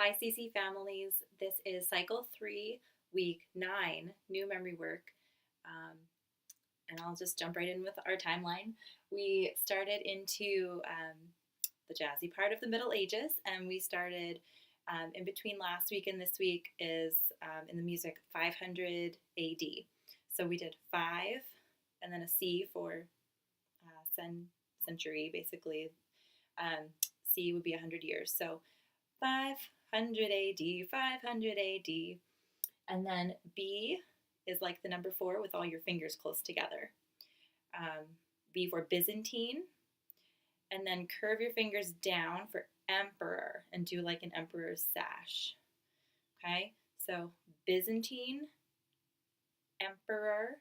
Hi, CC families. This is cycle 3, week 9, new memory work. Um, and I'll just jump right in with our timeline. We started into the jazzy part of the Middle Ages, and we started in between last week and this week is in the music 500 AD. So we did 5 and then a C for century, basically. Um, C would be 100 years. So 500 AD, 500 AD. And then B is like the number 4 with all your fingers close together. B for Byzantine. And then curve your fingers down for emperor and do like an emperor's sash. Okay? So Byzantine, emperor,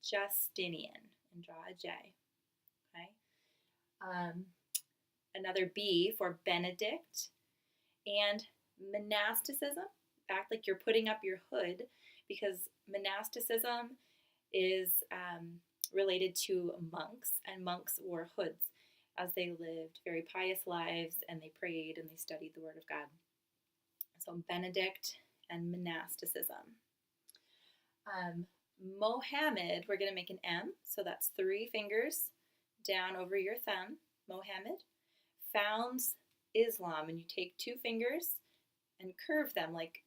Justinian, and draw a J. Okay? Another B for Benedict, and monasticism. Act like you're putting up your hood because monasticism is related to monks, and monks wore hoods as they lived very pious lives and they prayed and they studied the Word of God. So Benedict and monasticism. Mohammed, we're going to make an M, so that's 3 fingers down over your thumb. Mohammed founds Islam, and you take 2 fingers and curve them like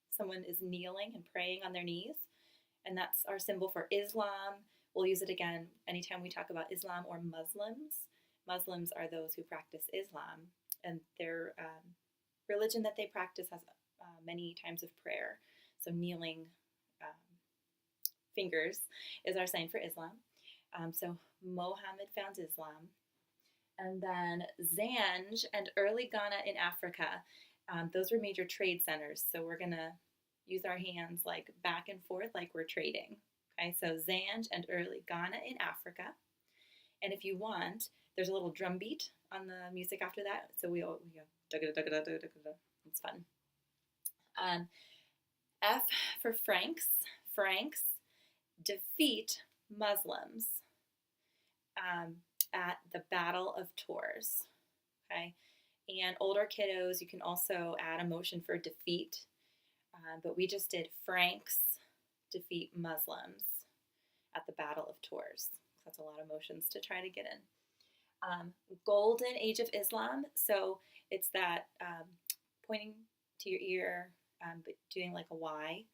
someone is kneeling and praying on their knees, and that's our symbol for Islam. We'll use it again anytime we talk about Islam or Muslims. Muslims are those who practice Islam, and their religion that they practice has many times of prayer. So kneeling fingers is our sign for Islam. So Mohammed founds Islam. And then Zanj and early Ghana in Africa, those were major trade centers. So we're going to use our hands like back and forth like we're trading. Okay, so Zanj and early Ghana in Africa. And if you want, there's a little drum beat on the music after that. So we go, it's fun. F for Franks. Franks defeat Muslims at the Battle of Tours. Okay, and older kiddos, you can also add a motion for defeat, but we just did Franks defeat Muslims at the Battle of Tours. That's a lot of motions to try to get in. Golden Age of Islam, so it's that pointing to your ear, but doing like a Y,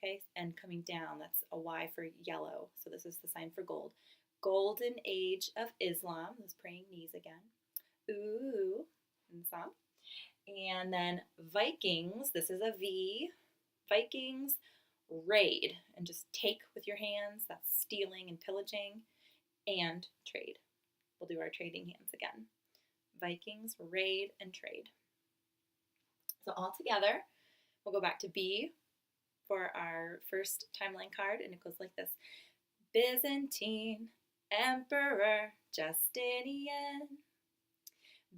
okay, and coming down, that's a Y for yellow, so this is the sign for gold. Golden Age of Islam, those praying knees again. Ooh, in the song. And then Vikings, this is a V. Vikings raid, and just take with your hands, that's stealing and pillaging, and trade. We'll do our trading hands again. Vikings, raid, and trade. So all together, we'll go back to B for our first timeline card, and it goes like this. Byzantine, Emperor Justinian,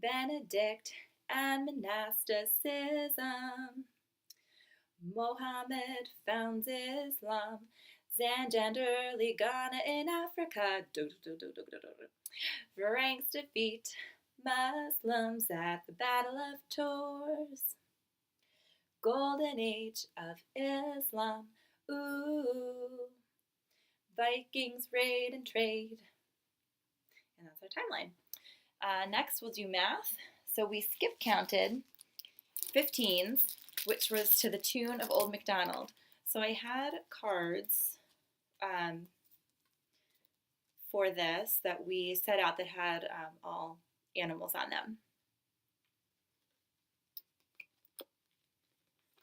Benedict and monasticism. Mohammed founds Islam, Zanj and early Ghana in Africa. Franks defeat Muslims at the Battle of Tours. Golden Age of Islam. Ooh. Vikings raid and trade. And that's our timeline. Next, we'll do math. So we skip counted 15s, which was to the tune of Old MacDonald. So I had cards for this that we set out that had all animals on them.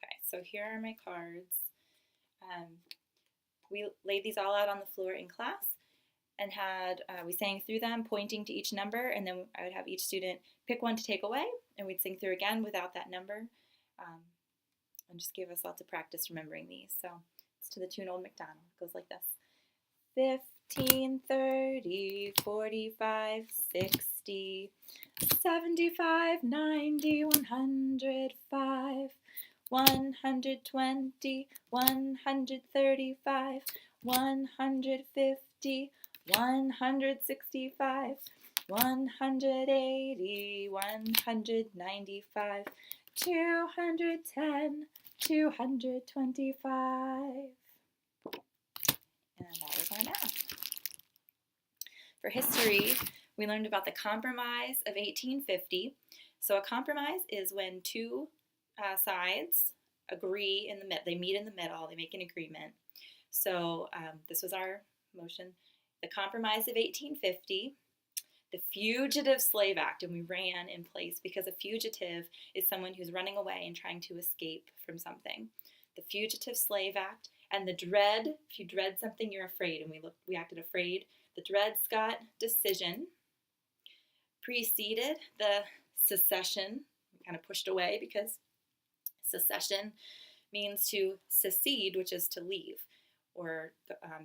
Okay, so here are my cards. We laid these all out on the floor in class and had, we sang through them, pointing to each number, and then I would have each student pick one to take away, and we'd sing through again without that number, and just gave us lots of practice remembering these. So it's to the tune Old MacDonald. It goes like this. 15, 30, 45, 60, 75, 90, 105, 120, 135, 150, 165, 180, 195, 210, 225. And that was our math. For history, we learned about the Compromise of 1850. So a compromise is when two sides agree in the middle. They meet in the middle. They make an agreement. So this was our motion. The Compromise of 1850. The Fugitive Slave Act, and we ran in place because a fugitive is someone who's running away and trying to escape from something. The Fugitive Slave Act and the Dred, if you dread something, you're afraid, and we acted afraid. The Dred Scott decision preceded the secession. We kind of pushed away because secession means to secede, which is to leave or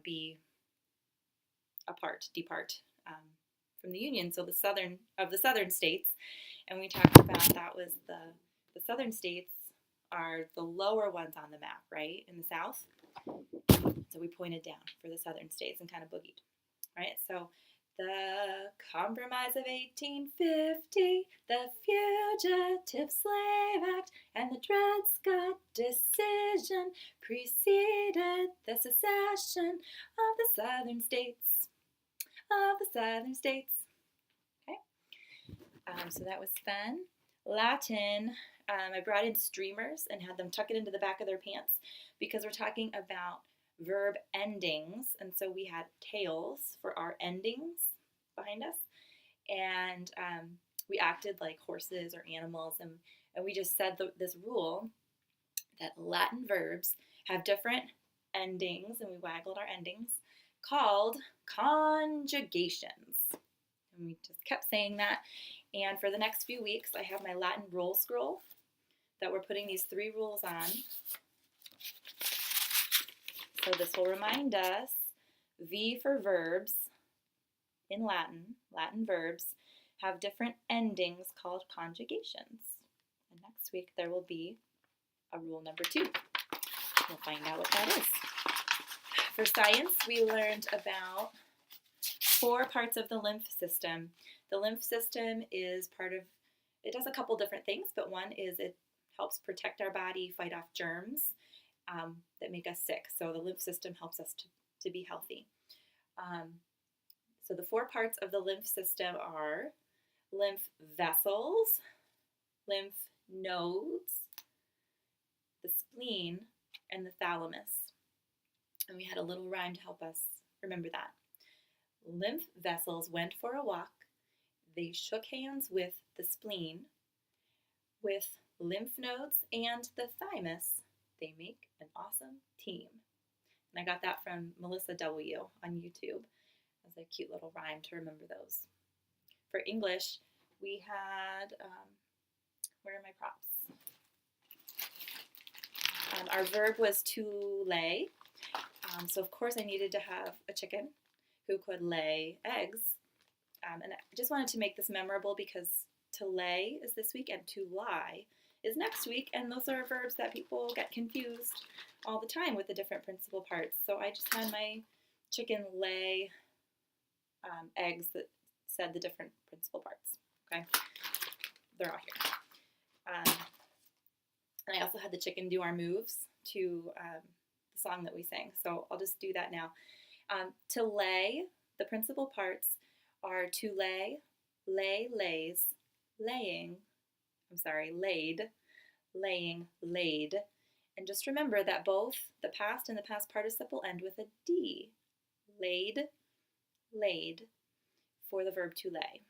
be apart, depart from the Union. So the southern states, and we talked about that was the southern states are the lower ones on the map, right, in the South. So we pointed down for the southern states and kind of boogied, right? So the Compromise of 1850, the Fugitive Slave Act, and the Dred Scott decision preceded the secession of the southern states. Okay, so that was fun. Latin, I brought in streamers and had them tuck it into the back of their pants because we're talking about verb endings, and so we had tails for our endings behind us, and we acted like horses or animals, and we just said this rule that Latin verbs have different endings, and we waggled our endings, called conjugations. And we just kept saying that. And for the next few weeks, I have my Latin rule scroll that we're putting these 3 rules on. So this will remind us, V for verbs in Latin verbs have different endings called conjugations. And next week there will be a rule number 2. We'll find out what that is. For science, we learned about 4 parts of the lymph system. The lymph system is it does a couple different things, but one is it helps protect our body, fight off germs that make us sick. So the lymph system helps us to be healthy. So the 4 parts of the lymph system are lymph vessels, lymph nodes, the spleen, and the thalamus. And we had a little rhyme to help us remember that. Lymph vessels went for a walk. They shook hands with the spleen. With lymph nodes and the thymus, they make an awesome team. And I got that from Melissa W. on YouTube as a cute little rhyme to remember those. For English, we had, where are my props? Our verb was to lay. So of course I needed to have a chicken who could lay eggs. And I just wanted to make this memorable because to lay is this week and to lie is next week. And those are verbs that people get confused all the time with the different principal parts. So I just had my chicken lay eggs that said the different principal parts. Okay, they're all here. And I also had the chicken do our moves to the song that we sang. So I'll just do that now. To lay, the principal parts are to lay, lay, lays, laying, laid, laying, laid. And just remember that both the past and the past participle end with a D. Laid, laid, for the verb to lay.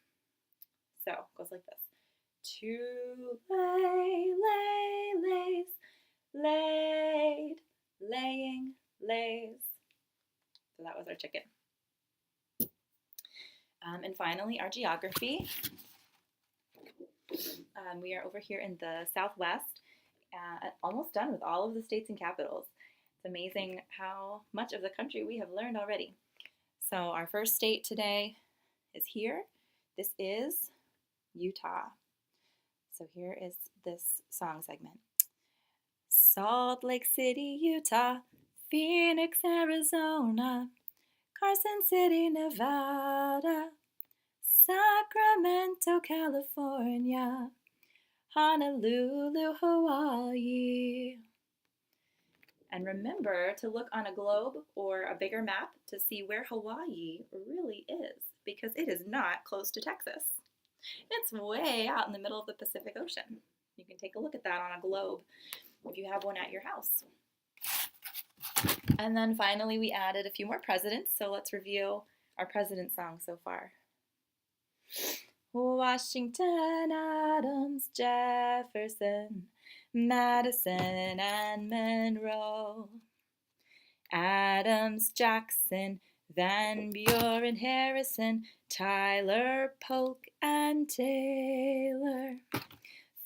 So it goes like this. To lay, lay, lays, laid, laying, lays. So that was our chicken. And finally, our geography. We are over here in the Southwest, almost done with all of the states and capitals. It's amazing how much of the country we have learned already. So our first state today is here. This is Utah. So here is this song segment. Salt Lake City, Utah, Phoenix, Arizona, Carson City, Nevada, Sacramento, California, Honolulu, Hawaii. And remember to look on a globe or a bigger map to see where Hawaii really is, because it is not close to Texas. It's way out in the middle of the Pacific Ocean. You can take a look at that on a globe if you have one at your house. And then finally, we added a few more presidents, so let's review our president song so far. Washington, Adams, Jefferson, Madison, and Monroe. Adams, Jackson, Van Buren, Harrison, Tyler, Polk, and Taylor.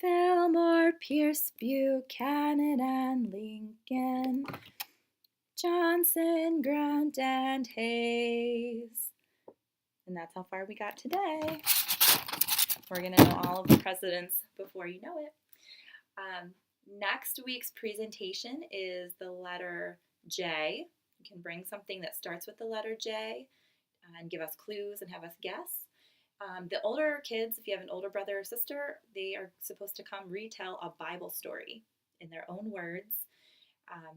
Fillmore, Pierce, Buchanan, and Lincoln. Johnson, Grant, and Hayes. And that's how far we got today. We're going to know all of the presidents before you know it. Next week's presentation is the letter J. You can bring something that starts with the letter J and give us clues and have us guess. The older kids, if you have an older brother or sister, they are supposed to come retell a Bible story in their own words,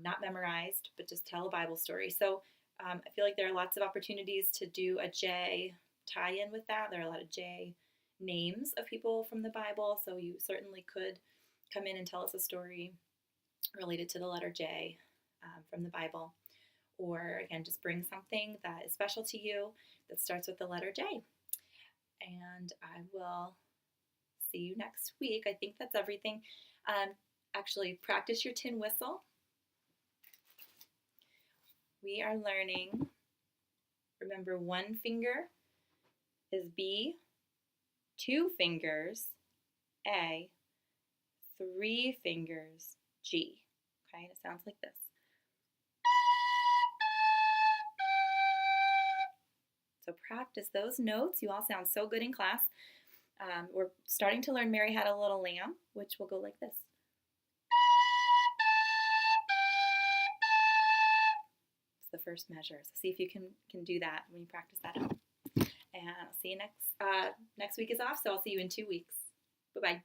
not memorized, but just tell a Bible story. So I feel like there are lots of opportunities to do a J tie-in with that. There are a lot of J names of people from the Bible, so you certainly could come in and tell us a story related to the letter J from the Bible. Or again, just bring something that is special to you that starts with the letter J. And I will see you next week. I think that's everything. Actually, practice your tin whistle. We are learning, remember, one finger is B, two fingers A, three fingers G. Okay, it sounds like this. So practice those notes. You all sound so good in class. We're starting to learn Mary Had a Little Lamb, which will go like this. It's the first measure. So see if you can do that when you practice that out. And I'll see you next week is off, so I'll see you in 2 weeks. Bye-bye.